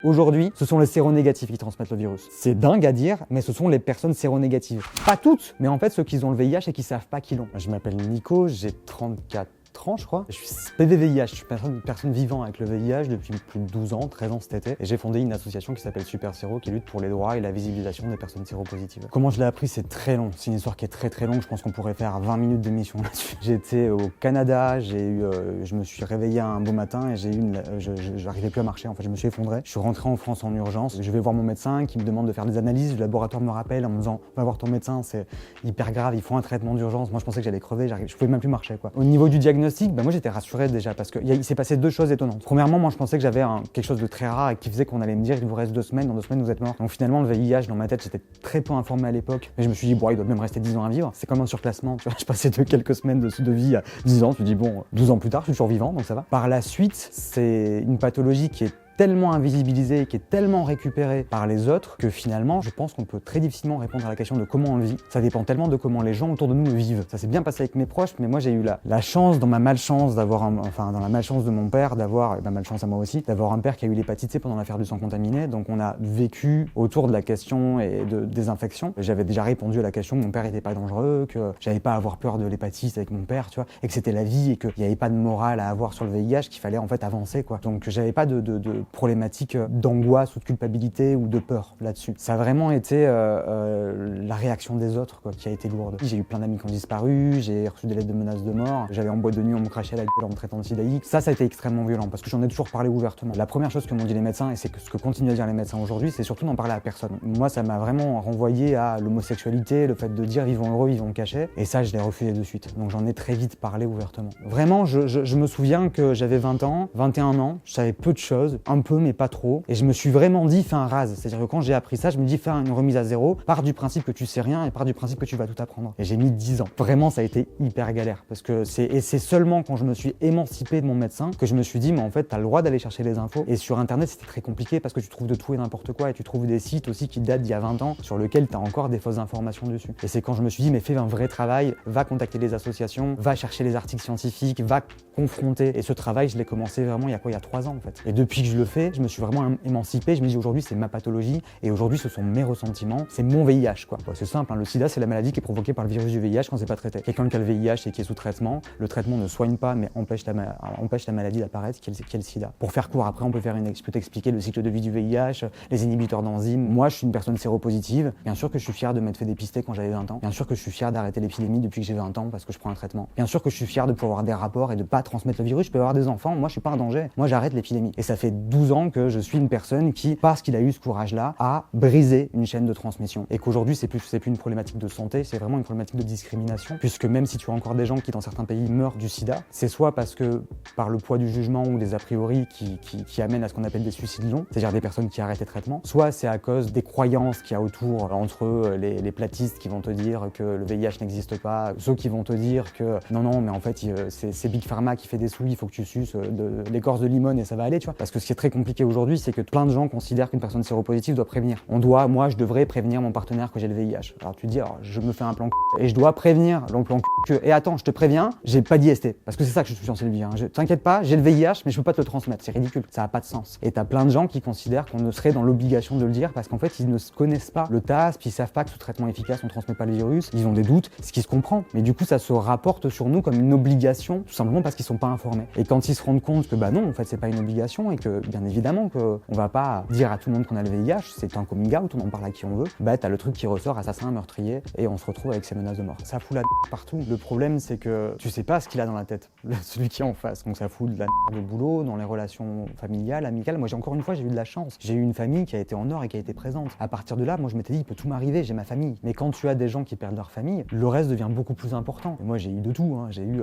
Aujourd'hui, ce sont les séronégatifs qui transmettent le virus. C'est dingue à dire, mais ce sont les personnes séronégatives. Pas toutes, mais en fait ceux qui ont le VIH et qui savent pas qu'ils l'ont. Je m'appelle Nico, j'ai 34 ans, je crois. Je suis PV-VIH, je suis une personne vivant avec le VIH depuis plus de 12 ans, 13 ans cet été. Et j'ai fondé une association qui s'appelle Super Séro, qui lutte pour les droits et la visibilisation des personnes séropositives. Comment je l'ai appris, c'est très long. C'est une histoire qui est très longue. Je pense qu'on pourrait faire 20 minutes d'émission là-dessus. J'étais au Canada, je me suis réveillé un beau matin et j'arrivais plus à marcher. En fait, je me suis effondré. Je suis rentré en France en urgence. Je vais voir mon médecin qui me demande de faire des analyses. Le laboratoire me rappelle en me disant va voir ton médecin, c'est hyper grave, il faut un traitement d'urgence. Moi, je pensais que j'allais crever. Je pouvais même plus marcher, quoi. Au niveau du diagnostic, moi j'étais rassuré déjà parce qu'il s'est passé deux choses étonnantes. Premièrement, moi je pensais que j'avais quelque chose de très rare et qui faisait qu'on allait me dire il vous reste 2 semaines, dans 2 semaines vous êtes mort. Donc finalement le VIH dans ma tête, j'étais très peu informé à l'époque, mais je me suis dit bon, il doit même rester 10 ans à vivre. C'est comme un surclassement, tu vois. Je passais de quelques semaines de vie à 10 ans, tu dis bon, 12 ans plus tard je suis toujours vivant donc ça va. Par la suite, c'est une pathologie qui est tellement invisibilisé et qui est tellement récupéré par les autres que finalement, je pense qu'on peut très difficilement répondre à la question de comment on le vit. Ça dépend tellement de comment les gens autour de nous le vivent. Ça s'est bien passé avec mes proches, mais moi j'ai eu la chance, dans ma malchance dans la malchance de mon père, et ma malchance à moi aussi, d'avoir un père qui a eu l'hépatite C pendant l'affaire du sang contaminé. Donc on a vécu autour de la question et des infections. J'avais déjà répondu à la question que mon père était pas dangereux, que j'avais pas à avoir peur de l'hépatite avec mon père, tu vois, et que c'était la vie et qu'il n'y avait pas de morale à avoir sur le VIH, qu'il fallait en fait avancer, quoi. Donc j'avais pas de problématique d'angoisse ou de culpabilité ou de peur là-dessus. Ça a vraiment été la réaction des autres, quoi, qui a été lourde. J'ai eu plein d'amis qui ont disparu, j'ai reçu des lettres de menaces de mort, j'allais en boîte de nuit, on me crachait à la gueule en me traitant de sidaïque. Ça a été extrêmement violent parce que j'en ai toujours parlé ouvertement. La première chose que m'ont dit les médecins, et c'est ce que continuent à dire les médecins aujourd'hui, c'est surtout n'en parler à personne. Moi, ça m'a vraiment renvoyé à l'homosexualité, le fait de dire vivons heureux, vivons cachés, et ça, je l'ai refusé de suite. Donc j'en ai très vite parlé ouvertement. Vraiment, je me souviens que j'avais 20 ans, 21 ans, je savais peu de choses, un peu, mais pas trop. Et je me suis vraiment dit, fais un rase. C'est-à-dire que quand j'ai appris ça, je me dis, fais une remise à zéro, pars du principe que tu sais rien et pars du principe que tu vas tout apprendre. Et j'ai mis 10 ans. Vraiment, ça a été hyper galère. Parce que c'est seulement quand je me suis émancipé de mon médecin que je me suis dit, mais en fait, t'as le droit d'aller chercher les infos. Et sur Internet, c'était très compliqué parce que tu trouves de tout et n'importe quoi et tu trouves des sites aussi qui datent d'il y a 20 ans sur lesquels t'as encore des fausses informations dessus. Et c'est quand je me suis dit, mais fais un vrai travail, va contacter les associations, va chercher les articles scientifiques, va confronter. Et ce travail, je l'ai commencé vraiment il y a 3 ans en fait. Et depuis que je le fais, je me suis vraiment émancipé. Je me dis aujourd'hui, c'est ma pathologie et aujourd'hui, ce sont mes ressentiments, c'est mon VIH, quoi. C'est simple, hein, le sida, c'est la maladie qui est provoquée par le virus du VIH quand c'est pas traité. Quelqu'un qui a le VIH et qui est sous traitement, le traitement ne soigne pas mais empêche la maladie d'apparaître, qui est le sida. Pour faire court, après, on peut je peux t'expliquer le cycle de vie du VIH, les inhibiteurs d'enzymes. Moi, je suis une personne séropositive. Bien sûr que je suis fier de m'être fait dépister quand j'avais 20 ans. Bien sûr que je suis fier d'arrêter l'épidémie depuis que j'ai 20 ans parce que je prends un traitement. Bien sûr que je suis fier de pouvoir avoir des rapports et de pas transmettre le virus. Je peux avoir des enfants. Moi, je suis pas un danger. Moi, j'arrête l'épidémie. Et ça fait 12 ans que je suis une personne qui, parce qu'il a eu ce courage-là, a brisé une chaîne de transmission. Et qu'aujourd'hui, c'est plus une problématique de santé, c'est vraiment une problématique de discrimination. Puisque même si tu as encore des gens qui, dans certains pays, meurent du sida, c'est soit parce que par le poids du jugement ou des a priori qui amènent à ce qu'on appelle des suicides longs, c'est-à-dire des personnes qui arrêtent les traitements, soit c'est à cause des croyances qu'il y a autour entre les platistes qui vont te dire que le VIH n'existe pas, ceux qui vont te dire que non, mais en fait, c'est Big Pharma qui fait des sous, il faut que tu suces de l'écorce de limone et ça va aller, tu vois. Parce que ce qui est très compliqué aujourd'hui, c'est que plein de gens considèrent qu'une personne séropositive doit prévenir. Moi, je devrais prévenir mon partenaire que j'ai le VIH. Alors tu te dis, alors, je me fais un plan et je dois prévenir le plan que, et attends, je te préviens, j'ai pas d'IST. Parce que c'est ça que je suis censé lui dire. T'inquiète pas, j'ai le VIH, mais je peux pas te le transmettre. C'est ridicule, ça a pas de sens. Et t'as plein de gens qui considèrent qu'on ne serait dans l'obligation de le dire parce qu'en fait, ils ne connaissent pas le TASP, ils savent pas que sous traitement efficace, on transmet pas le virus, ils ont des doutes, ce qui se comprend. Mais du coup, ça se rapporte sur nous comme une obligation, tout simplement parce qu'ils sont pas informés. Et quand ils se rendent compte que bah non, en fait, c'est pas une obligation et que bien évidemment qu'on va pas dire à tout le monde qu'on a le VIH, c'est un coming out, on en parle à qui on veut, bah t'as le truc qui ressort, assassin, meurtrier, et on se retrouve avec ces menaces de mort. Ça fout la partout. Le problème, c'est que tu sais pas ce qu'il a dans la tête, celui qui est en face. Donc ça fout de la de boulot, dans les relations familiales, amicales. Moi, encore une fois, j'ai eu de la chance. J'ai eu une famille qui a été en or et qui a été présente. À partir de là, moi, je m'étais dit, il peut tout m'arriver, j'ai ma famille. Mais quand tu as des gens qui perdent leur famille, le reste devient beaucoup plus important. Et moi, j'ai eu de tout, hein. J'ai eu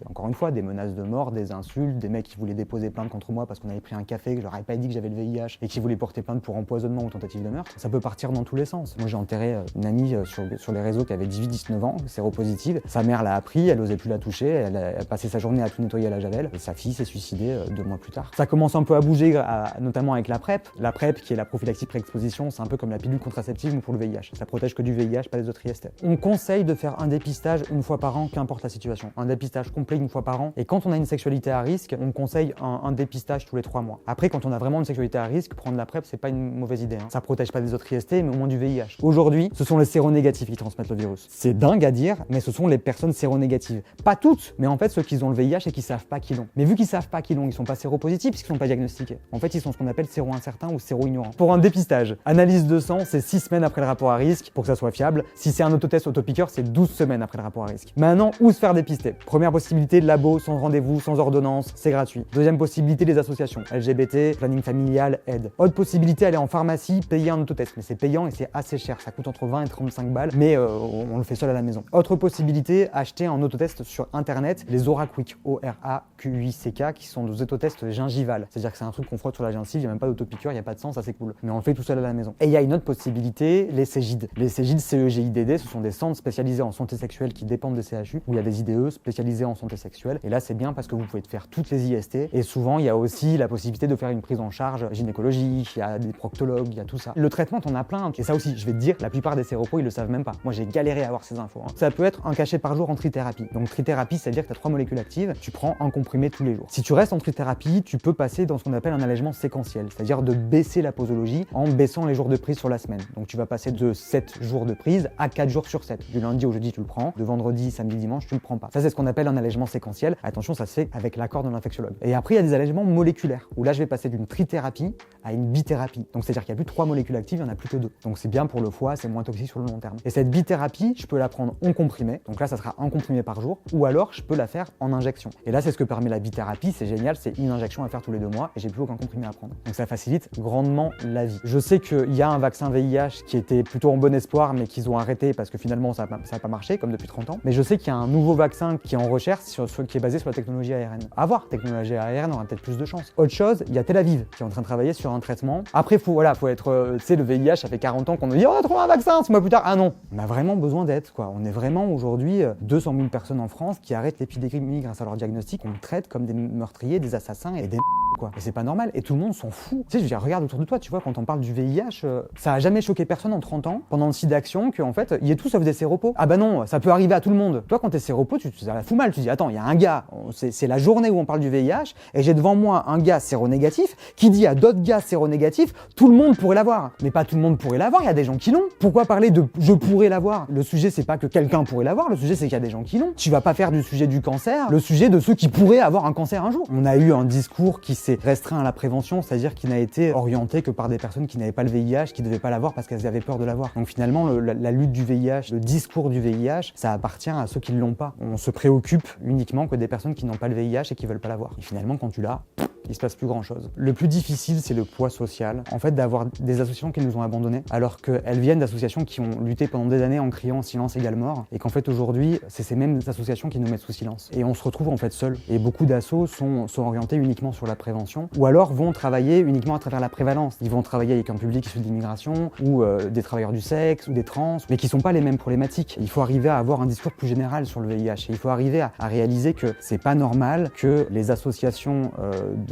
encore une fois, des menaces de mort, des insultes, des mecs qui voulaient déposer plainte contre moi parce qu'on avait pris un café, que je leur avais pas dit que j'avais le VIH et qui voulaient porter plainte pour empoisonnement ou tentative de meurtre. Ça peut partir dans tous les sens. Moi, j'ai enterré une amie sur les réseaux qui avait 18-19 ans, séropositive. Sa mère l'a appris, elle osait plus la toucher, elle a passé sa journée à tout nettoyer à la javel. Et sa fille s'est suicidée 2 mois plus tard. Ça commence un peu à bouger, notamment avec la PrEP. La PrEP, qui est la prophylaxie pré-exposition, c'est un peu comme la pilule contraceptive mais pour le VIH. Ça protège que du VIH, pas les autres IST. On conseille de faire un dépistage une fois par an, qu'importe la situation. Un dépistage complet une fois par an. Et quand on a une sexualité à risque, on conseille un dépistage tous les 3 3 mois. Après, quand on a vraiment une sexualité à risque, prendre la PrEP, c'est pas une mauvaise idée. Ça protège pas des autres IST, mais au moins du VIH. Aujourd'hui, ce sont les séronégatifs qui transmettent le virus. C'est dingue à dire, mais ce sont les personnes séronégatives. Pas toutes, mais en fait ceux qui ont le VIH et qui savent pas qu'ils l'ont. Mais vu qu'ils savent pas qu'ils l'ont, ils sont pas séropositifs puisqu'ils sont pas diagnostiqués. En fait, ils sont ce qu'on appelle séro-incertains ou séro-ignorants. Pour un dépistage, analyse de sang, c'est 6 semaines après le rapport à risque pour que ça soit fiable. Si c'est un autotest autopiqueur, c'est 12 semaines après le rapport à risque. Maintenant, où se faire dépister? Première possibilité, labo, sans rendez-vous, sans ordonnance, c'est gratuit. Deuxième possibilité, les associations, LGBT, planning familial, aide. Autre possibilité, aller en pharmacie, payer un autotest. Mais c'est payant et c'est assez cher, ça coûte entre 20 et 35 balles, mais on le fait seul à la maison. Autre possibilité, acheter un autotest sur internet, les OraQuick, ORAQUICK, qui sont des autotests gingivales. C'est-à-dire que c'est un truc qu'on frotte sur la gencive, il n'y a même pas d'autopiqûre, il n'y a pas de sang, ça c'est cool. Mais on le fait tout seul à la maison. Et il y a une autre possibilité, les CEGID. Les CEGID, CEGIDD, ce sont des centres spécialisés en santé sexuelle qui dépendent des CHU, où il y a des IDE spécialisés en santé sexuelle. Et là, c'est bien parce que vous pouvez faire toutes les IST. Et souvent, il y a aussi la possibilité de faire une prise en charge gynécologique, il y a des proctologues, il y a tout ça. Le traitement, t'en as plein. Et ça aussi, je vais te dire, la plupart des séropos, ils le savent même pas. Moi, j'ai galéré à avoir ces infos. Ça peut être un cachet par jour en trithérapie. Donc, trithérapie, c'est-à-dire que tu as 3 molécules actives, tu prends un comprimé tous les jours. Si tu restes en trithérapie, tu peux passer dans ce qu'on appelle un allègement séquentiel, c'est-à-dire de baisser la posologie en baissant les jours de prise sur la semaine. Donc, tu vas passer de 7 jours de prise à 4 jours sur 7. Du lundi au jeudi, tu le prends. De vendredi, samedi, dimanche, tu le prends pas. Ça, c'est ce qu'on appelle un allègement séquentiel. Attention, ça se fait avec l'accord de l'infectiologue. Et après, il y a des allègements moléculaires, où là, je vais passer d'une trithérapie à une bithérapie. Donc, c'est-à-dire qu'il n'y a plus 3 molécules actives, il n'y en a plus que 2. Donc, c'est bien pour le foie, c'est moins toxique sur le long terme. Et cette bithérapie, je peux la prendre en comprimé. Donc là, ça sera un comprimé par jour. Ou alors, je peux la faire en injection. Et là, c'est ce que permet la bithérapie. C'est génial, c'est une injection à faire tous les 2 mois et j'ai plus aucun comprimé à prendre. Donc, ça facilite grandement la vie. Je sais qu'il y a un vaccin VIH qui était plutôt en bon espoir, mais qu'ils ont arrêté parce que finalement, ça n'a pas marché, comme depuis 30 ans. Mais je sais qu'il y a un nouveau vaccin qui est en recherche, qui est basé sur la technologie ARN. À voir, technologie ARN, on aura peut-être plus de chance. Autre chose, il y a Tel Aviv qui est en train de travailler sur un traitement. Après, faut être, tu sais, le VIH, ça fait 40 ans qu'on nous dit, oh, on a trouvé un vaccin, 6 mois plus tard. Ah non, on a vraiment besoin d'aide, quoi. On est vraiment aujourd'hui 200 000 personnes en France qui arrêtent l'épidémie grâce à leur diagnostic. On traite comme des meurtriers, des assassins et des quoi. Et c'est pas normal. Et tout le monde s'en fout. Tu sais, je veux dire, regarde autour de toi, tu vois, quand on parle du VIH, ça a jamais choqué personne en 30 ans, pendant le site d'action, qu'en fait, il y ait tout sauf des séropos. Ah bah non, ça peut arriver à tout le monde. Toi, quand t'es séropo, ça la fout mal. Tu dis, attends, il y a un gars, c'est la journée où on parle du VIH, et j'ai devant moi un gars séronégatif qui dit à d'autres gars séronégatifs, tout le monde pourrait l'avoir. Mais pas tout le monde pourrait l'avoir, il y a des gens qui l'ont. Pourquoi parler de je pourrais l'avoir? Le sujet, c'est pas que quelqu'un pourrait l'avoir, le sujet, c'est qu'il y a des gens qui l'ont. Tu vas pas faire du sujet du cancer, le sujet de ceux qui pourraient avoir un cancer un jour. On a eu un discours qui s'est restreint à la prévention, c'est-à-dire qui n'a été orienté que par des personnes qui n'avaient pas le VIH, qui devaient pas l'avoir parce qu'elles avaient peur de l'avoir. Donc finalement, la lutte du VIH, le discours du VIH, ça appartient à ceux qui ne l'ont pas. On se préoccupe uniquement que des personnes qui n'ont pas le VIH et qui veulent pas l'avoir. Et finalement, quand tu l'as, il se passe plus grand chose. Le plus difficile, c'est le poids social. En fait, d'avoir des associations qui nous ont abandonnés, alors qu'elles viennent d'associations qui ont lutté pendant des années en criant silence égale mort, et qu'en fait aujourd'hui, c'est ces mêmes associations qui nous mettent sous silence. Et on se retrouve en fait seuls. Et beaucoup d'assos sont orientés uniquement sur la prévention, ou alors vont travailler uniquement à travers la prévalence. Ils vont travailler avec un public issu de l'immigration, ou des travailleurs du sexe, ou des trans, mais qui sont pas les mêmes problématiques. Il faut arriver à avoir un discours plus général sur le VIH. Et il faut arriver à réaliser que c'est pas normal que les associations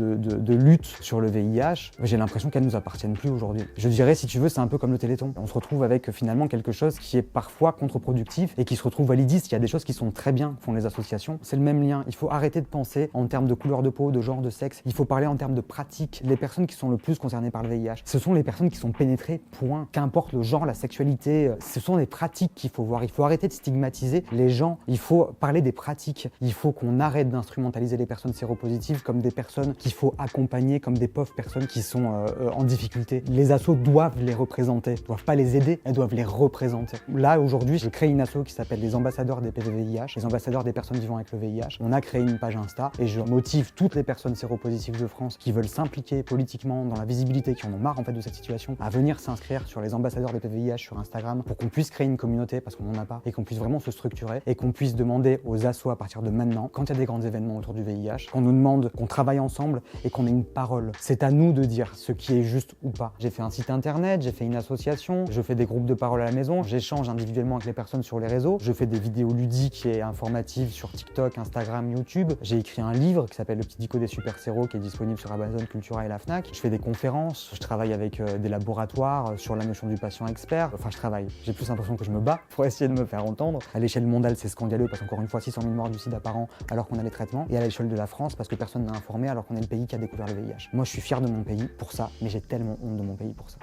de lutte sur le VIH, j'ai l'impression qu'elles nous appartiennent plus aujourd'hui. Je dirais, si tu veux, c'est un peu comme le Téléthon. On se retrouve avec finalement quelque chose qui est parfois contre-productif et qui se retrouve validiste. Il y a des choses qui sont très bien, font les associations. C'est le même lien. Il faut arrêter de penser en termes de couleur de peau, de genre, de sexe. Il faut parler en termes de pratique. Les personnes qui sont le plus concernées par le VIH, ce sont les personnes qui sont pénétrées, point. Qu'importe le genre, la sexualité, ce sont des pratiques qu'il faut voir. Il faut arrêter de stigmatiser les gens. Il faut parler des pratiques. Il faut qu'on arrête d'instrumentaliser les personnes séropositives comme des personnes qu'il faut accompagner, comme des pauvres personnes qui sont en difficulté. Les assos doivent les représenter. Elles doivent pas les aider, elles doivent les représenter. Là, aujourd'hui, je crée une asso qui s'appelle les ambassadeurs des PVVIH, les ambassadeurs des personnes vivant avec le VIH. On a créé une page Insta et je motive toutes les personnes séropositives de France qui veulent s'impliquer politiquement dans la visibilité, qui en ont marre en fait de cette situation, à venir s'inscrire sur les ambassadeurs des PVVIH sur Instagram pour qu'on puisse créer une communauté parce qu'on n'en a pas et qu'on puisse vraiment se structurer et qu'on puisse demander aux assos à partir de maintenant, quand il y a des grands événements autour du VIH, qu'on nous demande qu'on travaille ensemble et qu'on ait une parole. C'est à nous de dire ce qui est juste ou pas. J'ai fait un site internet, j'ai fait une association, je fais des groupes de parole à la maison, j'échange individuellement avec les personnes sur les réseaux, je fais des vidéos ludiques et informatives sur TikTok, Instagram, YouTube. J'ai écrit un livre qui s'appelle Le petit dico des super séros qui est disponible sur Amazon, Cultura et la Fnac. Je fais des conférences, je travaille avec des laboratoires sur la notion du patient expert. Enfin, je travaille. J'ai plus l'impression que je me bats pour essayer de me faire entendre. À l'échelle mondiale, c'est scandaleux parce qu'encore une fois, 600 000 morts du sida par an alors qu'on a les traitements. Et à l'échelle de la France, parce que personne n'a informé alors qu'on est le pays qui a découvert le VIH. Moi, je suis fier de mon pays pour ça, mais j'ai tellement honte de mon pays pour ça.